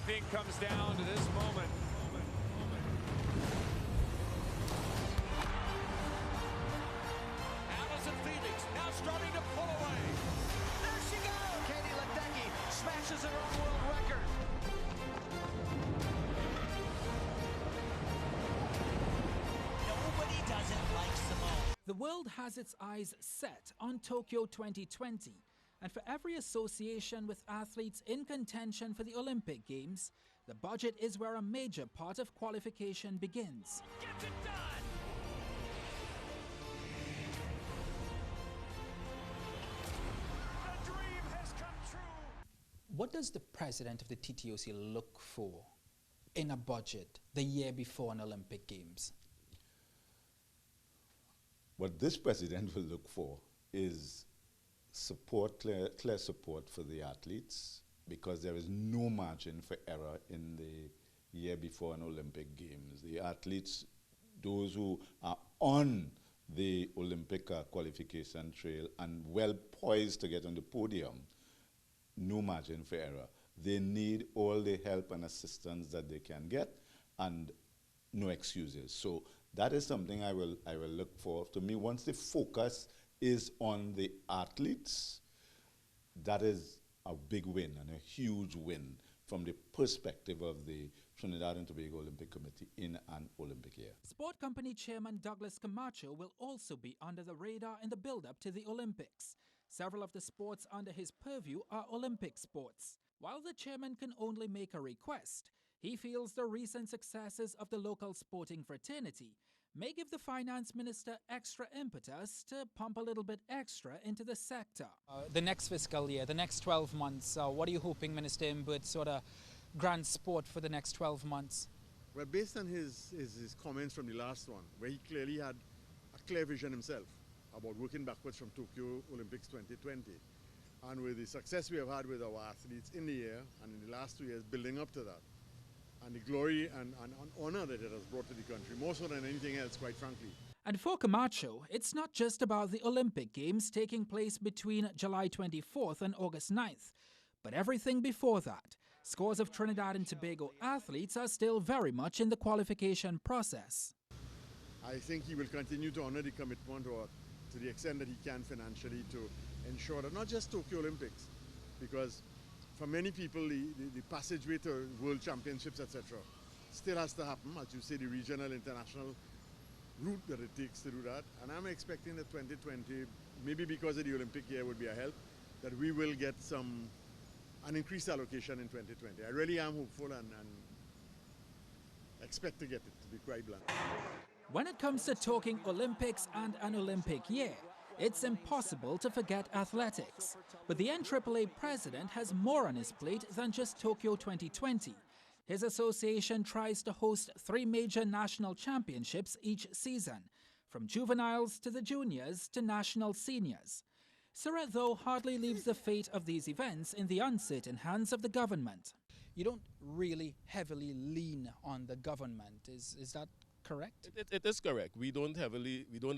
Everything comes down to this moment. Allison Felix now starting to pull away. There she goes! Katie Ledecky smashes her own world record. Nobody does it like Simone. The world has its eyes set on Tokyo 2020. And for every association with athletes in contention for the Olympic Games, the budget is where a major part of qualification begins. Gets it done! The dream has come true! What does the president of the TTOC look for in a budget the year before an Olympic Games? What this president will look for is support, clear support for the athletes, because there is no margin for error in the year before an Olympic Games. The athletes, those who are on the Olympic qualification trail and well poised to get on the podium, no margin for error. They need all the help and assistance that they can get, and no excuses. So that is something I will look for. To me, once the focus is on the athletes, that is a big win and a huge win from the perspective of the Trinidad and Tobago Olympic Committee in an Olympic year. Sport Company Chairman Douglas Camacho will also be under the radar in the build-up to the Olympics. Several of the sports under his purview are Olympic sports. While the chairman can only make a request, he feels the recent successes of the local sporting fraternity may give the finance minister extra impetus to pump a little bit extra into the sector. The next fiscal year, the next 12 months, what are you hoping Minister Imbert sort of grants sport for the next 12 months? Well, based on his comments from the last one, where he clearly had a clear vision himself about working backwards from Tokyo Olympics 2020, and with the success we have had with our athletes in the year and in the last 2 years building up to that, and the glory and honor that it has brought to the country, more so than anything else, quite frankly. And for Camacho, it's not just about the Olympic Games taking place between July 24th and August 9th, but everything before that. Scores of Trinidad and Tobago athletes are still very much in the qualification process. I think he will continue to honor the commitment, or to the extent that he can financially, to ensure that not just Tokyo Olympics, because for many people, the passageway to World Championships, etc., still has to happen, as you say, the regional, international route that it takes to do that. And I'm expecting that 2020, maybe because of the Olympic year would be a help, that we will get an increased allocation in 2020. I really am hopeful and expect to get it, to be quite blunt. When it comes to talking Olympics and an Olympic year, it's impossible to forget athletics. But the NAAA president has more on his plate than just Tokyo 2020. His association tries to host 3 major national championships each season, from juveniles to the juniors to national seniors. Surratt, though, hardly leaves the fate of these events in the uncertain hands of the government. You don't really heavily lean on the government, is that correct? It is correct. We don't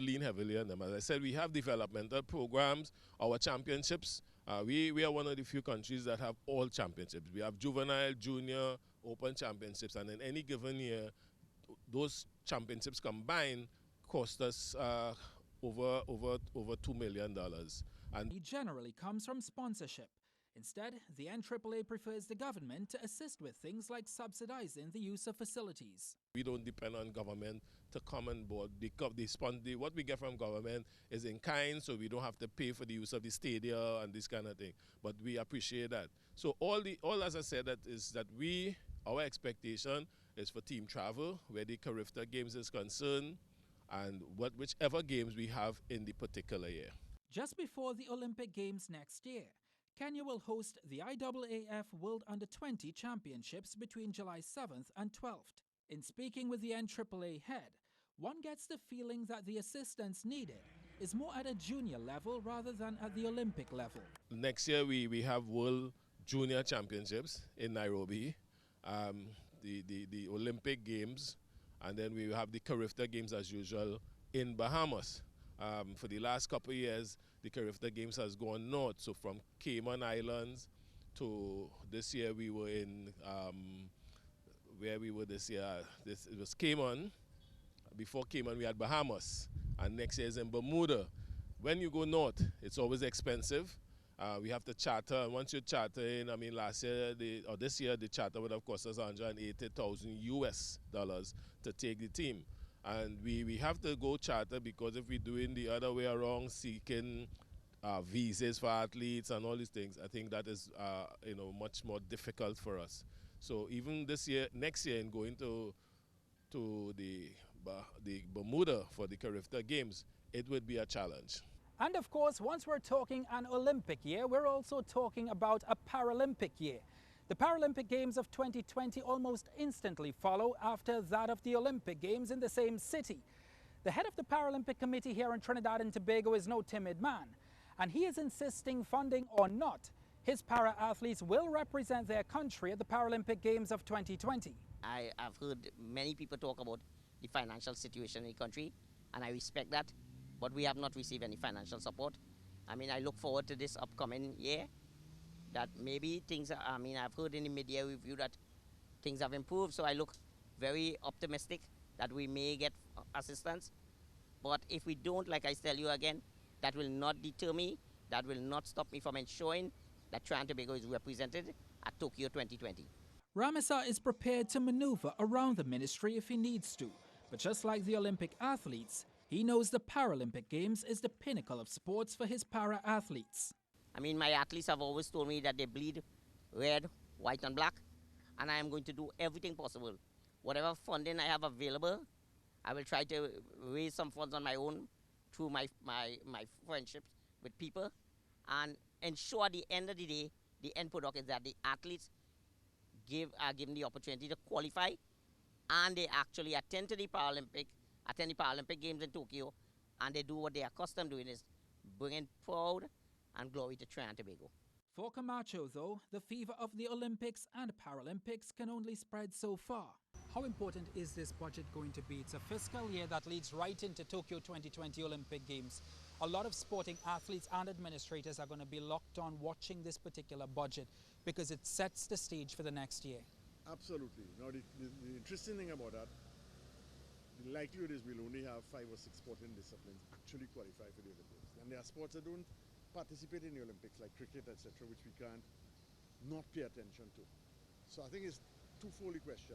lean heavily on them. As I said, we have developmental programs, our championships. We are one of the few countries that have all championships. We have juvenile, junior, open championships, and in any given year, those championships combined cost us over $2 million. And he generally comes from sponsorship. Instead, the NAAA prefers the government to assist with things like subsidizing the use of facilities. We don't depend on government to come on board. What we get from government is in kind, so we don't have to pay for the use of the stadium and this kind of thing. But we appreciate that. So all as I said, our expectation is for team travel, where the Carifta Games is concerned, and whichever games we have in the particular year. Just before the Olympic Games next year, Kenya will host the IAAF World Under-20 Championships between July 7th and 12th. In speaking with the NAAA head, one gets the feeling that the assistance needed is more at a junior level rather than at the Olympic level. Next year we have World Junior Championships in Nairobi, the Olympic Games, and then we have the Carifta Games as usual in Bahamas. For the last couple of years, the Carifta Games has gone north, so from Cayman Islands to this year we were in, where we were this year, it was Cayman. Before Cayman we had Bahamas, and next year is in Bermuda. When you go north, it's always expensive. We have to charter, and once you charter in, I mean last year, or this year, the charter would have cost us $180,000 to take the team. And we have to go charter because if we're doing the other way around, seeking visas for athletes and all these things, I think that is much more difficult for us. So even this year, next year, in going to the Bermuda for the Carifta Games, it would be a challenge. And of course, once we're talking an Olympic year, we're also talking about a Paralympic year. The Paralympic Games of 2020 almost instantly follow after that of the Olympic Games in the same city. The head of the Paralympic Committee here in Trinidad and Tobago is no timid man, and he is insisting, funding or not, his para-athletes will represent their country at the Paralympic Games of 2020. I've heard many people talk about the financial situation in the country, and I respect that, but we have not received any financial support. I mean, I look forward to this upcoming year, that maybe things, I've heard in the media review that things have improved, so I look very optimistic that we may get assistance. But if we don't, like I tell you again, that will not deter me, that will not stop me from ensuring that Trinidad and Tobago is represented at Tokyo 2020. Ramesar is prepared to maneuver around the ministry if he needs to, but just like the Olympic athletes, he knows the Paralympic Games is the pinnacle of sports for his para-athletes. I mean, my athletes have always told me that they bleed red, white and black, and I am going to do everything possible. Whatever funding I have available, I will try to raise some funds on my own through my friendships with people, and ensure at the end of the day, the end product is that the athletes are given the opportunity to qualify, and they actually attend the Paralympic Games in Tokyo, and they do what they are accustomed to doing, is bringing proud and glory to Trinidad and Tobago. For Camacho, though, the fever of the Olympics and Paralympics can only spread so far. How important is this budget going to be? It's a fiscal year that leads right into Tokyo 2020 Olympic Games. A lot of sporting athletes and administrators are going to be locked on watching this particular budget because it sets the stage for the next year. Absolutely. Now, the interesting thing about that, the likelihood is we'll only have 5 or 6 sporting disciplines actually qualify for the Olympics. And there are sports that don't participate in the Olympics, like cricket, etc., which we can't not pay attention to. So I think it's twofold question.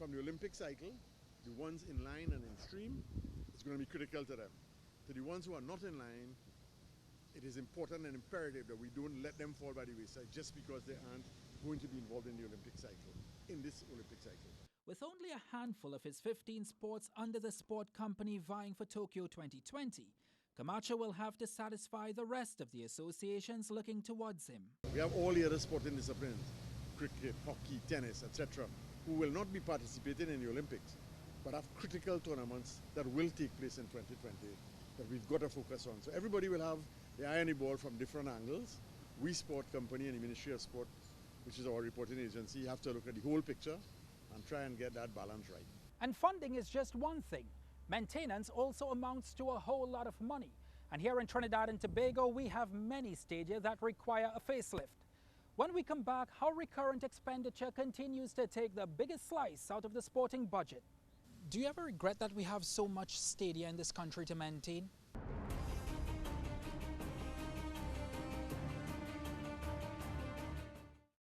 From the Olympic cycle, the ones in line and in stream, it's going to be critical to them. To the ones who are not in line, it is important and imperative that we don't let them fall by the wayside just because they aren't going to be involved in the Olympic cycle, in this Olympic cycle. With only a handful of his 15 sports under the sport company vying for Tokyo 2020, Camacho will have to satisfy the rest of the associations looking towards him. We have all the other sporting disciplines, cricket, hockey, tennis, etc., who will not be participating in the Olympics, but have critical tournaments that will take place in 2020 that we've got to focus on. So everybody will have the eye on the ball from different angles. We Sport Company and the Ministry of Sport, which is our reporting agency, have to look at the whole picture and try and get that balance right. And funding is just one thing. Maintenance also amounts to a whole lot of money. And here in Trinidad and Tobago, we have many stadia that require a facelift. When we come back, how recurrent expenditure continues to take the biggest slice out of the sporting budget. Do you ever regret that we have so much stadia in this country to maintain?